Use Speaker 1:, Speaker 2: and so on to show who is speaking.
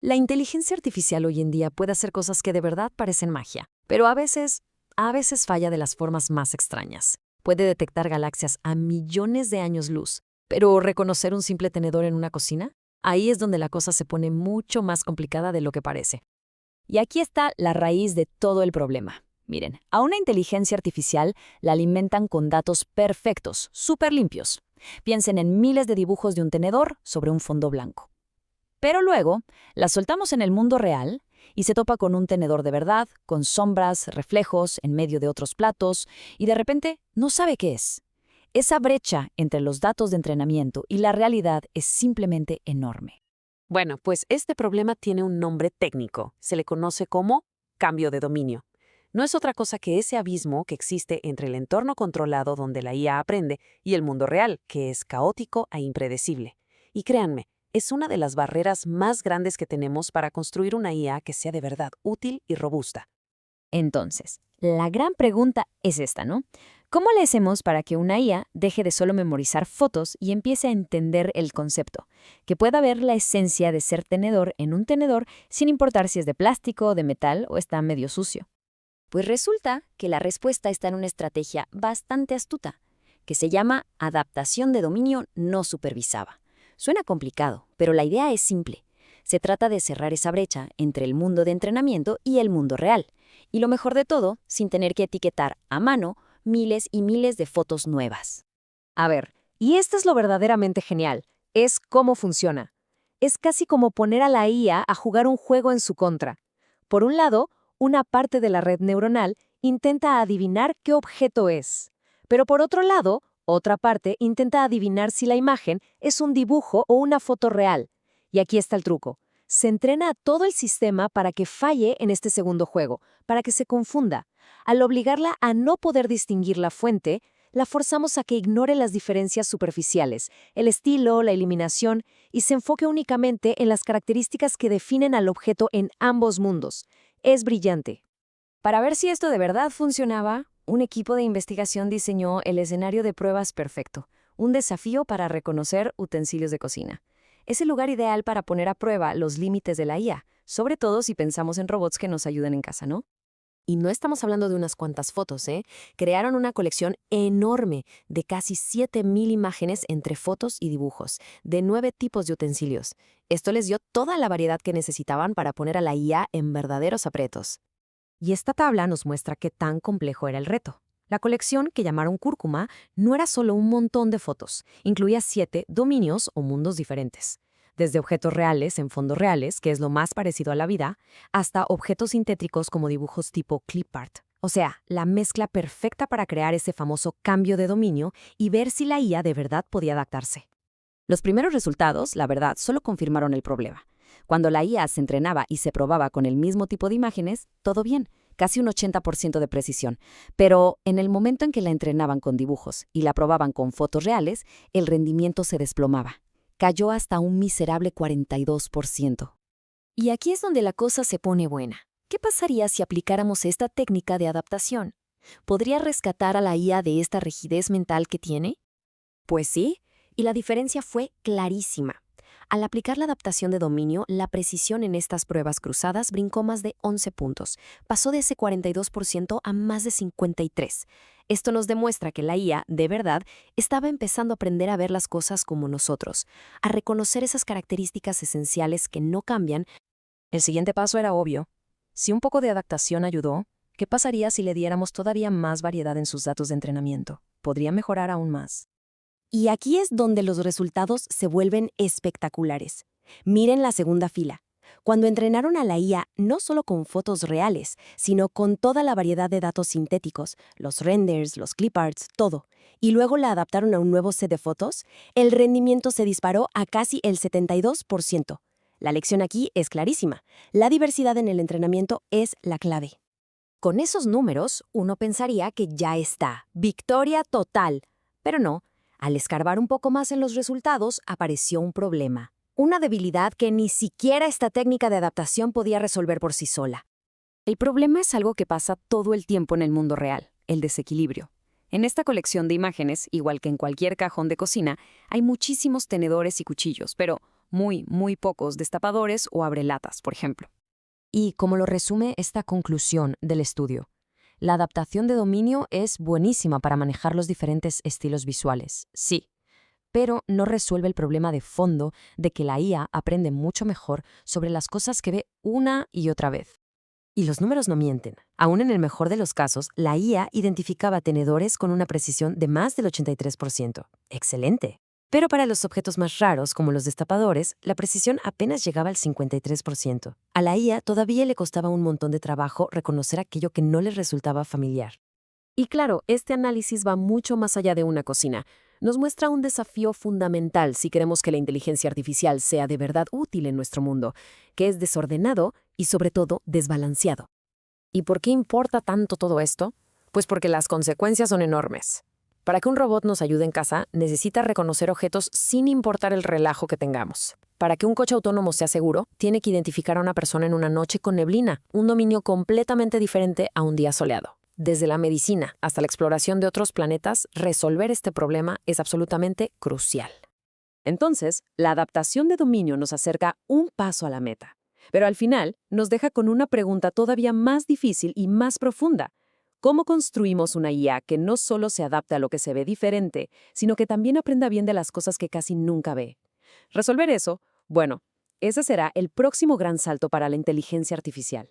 Speaker 1: La inteligencia artificial hoy en día puede hacer cosas que de verdad parecen magia, pero a veces falla de las formas más extrañas. Puede detectar galaxias a millones de años luz, pero reconocer un simple tenedor en una cocina, ahí es donde la cosa se pone mucho más complicada de lo que parece.
Speaker 2: Y aquí está la raíz de todo el problema. Miren, a una inteligencia artificial la alimentan con datos perfectos, súper limpios. Piensen en miles de dibujos de un tenedor sobre un fondo blanco. Pero luego, la soltamos en el mundo real y se topa con un tenedor de verdad, con sombras, reflejos en medio de otros platos, y de repente no sabe qué es. Esa brecha entre los datos de entrenamiento y la realidad es simplemente enorme.
Speaker 3: Bueno, pues este problema tiene un nombre técnico. Se le conoce como cambio de dominio. No es otra cosa que ese abismo que existe entre el entorno controlado donde la IA aprende y el mundo real, que es caótico e impredecible. Y créanme, es una de las barreras más grandes que tenemos para construir una IA que sea de verdad útil y robusta.
Speaker 2: Entonces, la gran pregunta es esta, ¿no? ¿Cómo le hacemos para que una IA deje de solo memorizar fotos y empiece a entender el concepto? Que pueda ver la esencia de ser tenedor en un tenedor sin importar si es de plástico, de metal o está medio sucio. Pues resulta que la respuesta está en una estrategia bastante astuta, que se llama adaptación de dominio no supervisada. Suena complicado, pero la idea es simple. Se trata de cerrar esa brecha entre el mundo de entrenamiento y el mundo real. Y lo mejor de todo, sin tener que etiquetar a mano miles y miles de fotos nuevas.
Speaker 1: A ver, y esto es lo verdaderamente genial, es cómo funciona. Es casi como poner a la IA a jugar un juego en su contra. Por un lado, una parte de la red neuronal intenta adivinar qué objeto es. Pero por otro lado, otra parte intenta adivinar si la imagen es un dibujo o una foto real. Y aquí está el truco. Se entrena a todo el sistema para que falle en este segundo juego, para que se confunda. Al obligarla a no poder distinguir la fuente, la forzamos a que ignore las diferencias superficiales, el estilo, la eliminación, y se enfoque únicamente en las características que definen al objeto en ambos mundos. Es brillante.
Speaker 2: Para ver si esto de verdad funcionaba, un equipo de investigación diseñó el escenario de pruebas perfecto, un desafío para reconocer utensilios de cocina. Es el lugar ideal para poner a prueba los límites de la IA, sobre todo si pensamos en robots que nos ayuden en casa, ¿no?
Speaker 3: Y no estamos hablando de unas cuantas fotos, ¿eh? Crearon una colección enorme de casi 7,000 imágenes entre fotos y dibujos, de 9 tipos de utensilios. Esto les dio toda la variedad que necesitaban para poner a la IA en verdaderos aprietos. Y esta tabla nos muestra qué tan complejo era el reto. La colección, que llamaron Cúrcuma, no era solo un montón de fotos, incluía 7 dominios o mundos diferentes. Desde objetos reales en fondos reales, que es lo más parecido a la vida, hasta objetos sintéticos como dibujos tipo clip art. O sea, la mezcla perfecta para crear ese famoso cambio de dominio y ver si la IA de verdad podía adaptarse. Los primeros resultados, la verdad, solo confirmaron el problema. Cuando la IA se entrenaba y se probaba con el mismo tipo de imágenes, todo bien, casi un 80% de precisión. Pero en el momento en que la entrenaban con dibujos y la probaban con fotos reales, el rendimiento se desplomaba. Cayó hasta un miserable 42%.
Speaker 2: Y aquí es donde la cosa se pone buena. ¿Qué pasaría si aplicáramos esta técnica de adaptación? ¿Podría rescatar a la IA de esta rigidez mental que tiene? Pues sí, y la diferencia fue clarísima. Al aplicar la adaptación de dominio, la precisión en estas pruebas cruzadas brincó más de 11 puntos. Pasó de ese 42% a más de 53%. Esto nos demuestra que la IA, de verdad, estaba empezando a aprender a ver las cosas como nosotros, a reconocer esas características esenciales que no cambian. El siguiente paso era obvio. Si un poco de adaptación ayudó, ¿qué pasaría si le diéramos todavía más variedad en sus datos de entrenamiento? Podría mejorar aún más. Y aquí es donde los resultados se vuelven espectaculares. Miren la segunda fila. Cuando entrenaron a la IA no solo con fotos reales, sino con toda la variedad de datos sintéticos, los renders, los clip arts, todo, y luego la adaptaron a un nuevo set de fotos, el rendimiento se disparó a casi el 72%. La lección aquí es clarísima. La diversidad en el entrenamiento es la clave. Con esos números, uno pensaría que ya está, victoria total. Pero no. Al escarbar un poco más en los resultados, apareció un problema. Una debilidad que ni siquiera esta técnica de adaptación podía resolver por sí sola. El problema es algo que pasa todo el tiempo en el mundo real, el desequilibrio. En esta colección de imágenes, igual que en cualquier cajón de cocina, hay muchísimos tenedores y cuchillos, pero
Speaker 1: muy pocos destapadores o abrelatas, por ejemplo.
Speaker 3: Y como lo resume esta conclusión del estudio, la adaptación de dominio es buenísima para manejar los diferentes estilos visuales, sí, pero no resuelve el problema de fondo de que la IA aprende mucho mejor sobre las cosas que ve una y otra vez. Y los números no mienten. Aún en el mejor de los casos, la IA identificaba tenedores con una precisión de más del 83%. ¡Excelente! Pero para los objetos más raros, como los destapadores, la precisión apenas llegaba al 53%. A la IA todavía le costaba un montón de trabajo reconocer aquello que no les resultaba familiar.
Speaker 2: Y claro, este análisis va mucho más allá de una cocina. Nos muestra un desafío fundamental si queremos que la inteligencia artificial sea de verdad útil en nuestro mundo, que es desordenado y sobre todo desbalanceado. ¿Y por qué importa tanto todo esto? Pues porque las consecuencias son enormes. Para que un robot nos ayude en casa, necesita reconocer objetos sin importar el relajo que tengamos. Para que un coche autónomo sea seguro, tiene que identificar a una persona en una noche con neblina, un dominio completamente diferente a un día soleado. Desde la medicina hasta la exploración de otros planetas, resolver este problema es absolutamente crucial.
Speaker 1: Entonces, la adaptación de dominio nos acerca un paso a la meta, pero al final nos deja con una pregunta todavía más difícil y más profunda. ¿Cómo construimos una IA que no solo se adapte a lo que se ve diferente, sino que también aprenda bien de las cosas que casi nunca ve? Resolver eso, bueno, ese será el próximo gran salto para la inteligencia artificial.